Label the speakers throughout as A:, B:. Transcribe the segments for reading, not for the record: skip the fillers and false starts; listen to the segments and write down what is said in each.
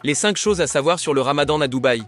A: Les 5 choses à savoir sur le Ramadan à Dubaï.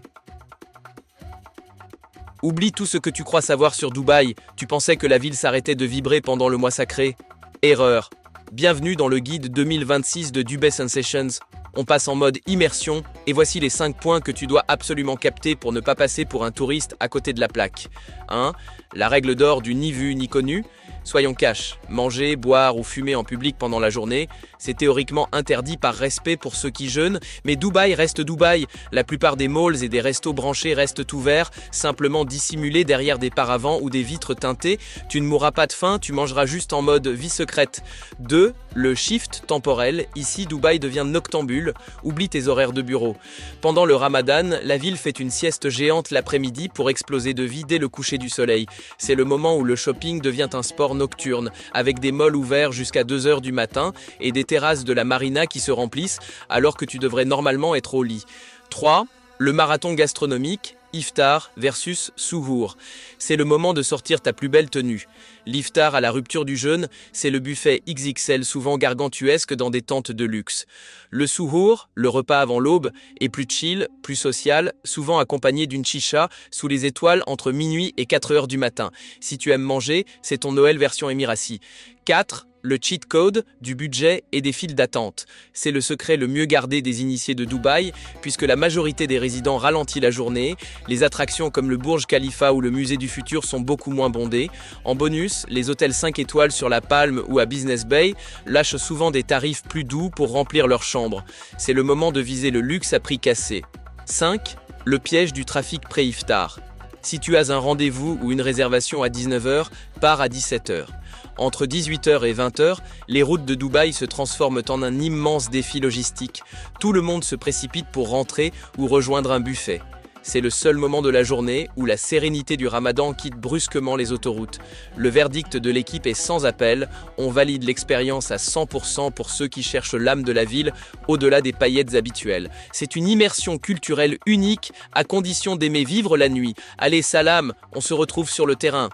A: Oublie tout ce que tu crois savoir sur Dubaï, tu pensais que la ville s'arrêtait de vibrer pendant le mois sacré. Erreur. Bienvenue dans le guide 2026 de Dubai Sensations. On passe en mode immersion, et voici les 5 points que tu dois absolument capter pour ne pas passer pour un touriste à côté de la plaque. 1. La règle d'or du ni vu ni connu. Soyons cash, manger, boire ou fumer en public pendant la journée, c'est théoriquement interdit par respect pour ceux qui jeûnent, mais Dubaï reste Dubaï. La plupart des malls et des restos branchés restent ouverts, simplement dissimulés derrière des paravents ou des vitres teintées. Tu ne mourras pas de faim, tu mangeras juste en mode vie secrète. 2. Le shift temporel. Ici, Dubaï devient noctambule. Oublie tes horaires de bureau. Pendant le Ramadan, la ville fait une sieste géante l'après-midi pour exploser de vie dès le coucher du soleil. C'est le moment où le shopping devient un sport nocturne, avec des malls ouverts jusqu'à 2 heures du matin et des terrasses de la marina qui se remplissent alors que tu devrais normalement être au lit. 3. Le marathon gastronomique. Iftar versus Suhour. C'est le moment de sortir ta plus belle tenue. L'Iftar à la rupture du jeûne, c'est le buffet XXL souvent gargantuesque dans des tentes de luxe. Le Suhour, le repas avant l'aube, est plus chill, plus social, souvent accompagné d'une chicha sous les étoiles entre minuit et 4 heures du matin. Si tu aimes manger, c'est ton Noël version Émirati. 4. Le cheat code du budget et des files d'attente. C'est le secret le mieux gardé des initiés de Dubaï, puisque la majorité des résidents ralentit la journée. Les attractions comme le Burj Khalifa ou le musée du futur sont beaucoup moins bondées. En bonus, les hôtels 5 étoiles sur la Palme ou à Business Bay lâchent souvent des tarifs plus doux pour remplir leurs chambres. C'est le moment de viser le luxe à prix cassé. 5. Le piège du trafic pré-iftar. Si tu as un rendez-vous ou une réservation à 19 h, pars à 17 h. Entre 18 h et 20 h, les routes de Dubaï se transforment en un immense défi logistique. Tout le monde se précipite pour rentrer ou rejoindre un buffet. C'est le seul moment de la journée où la sérénité du Ramadan quitte brusquement les autoroutes. Le verdict de l'équipe est sans appel. On valide l'expérience à 100% pour ceux qui cherchent l'âme de la ville au-delà des paillettes habituelles. C'est une immersion culturelle unique à condition d'aimer vivre la nuit. Allez, salam, on se retrouve sur le terrain.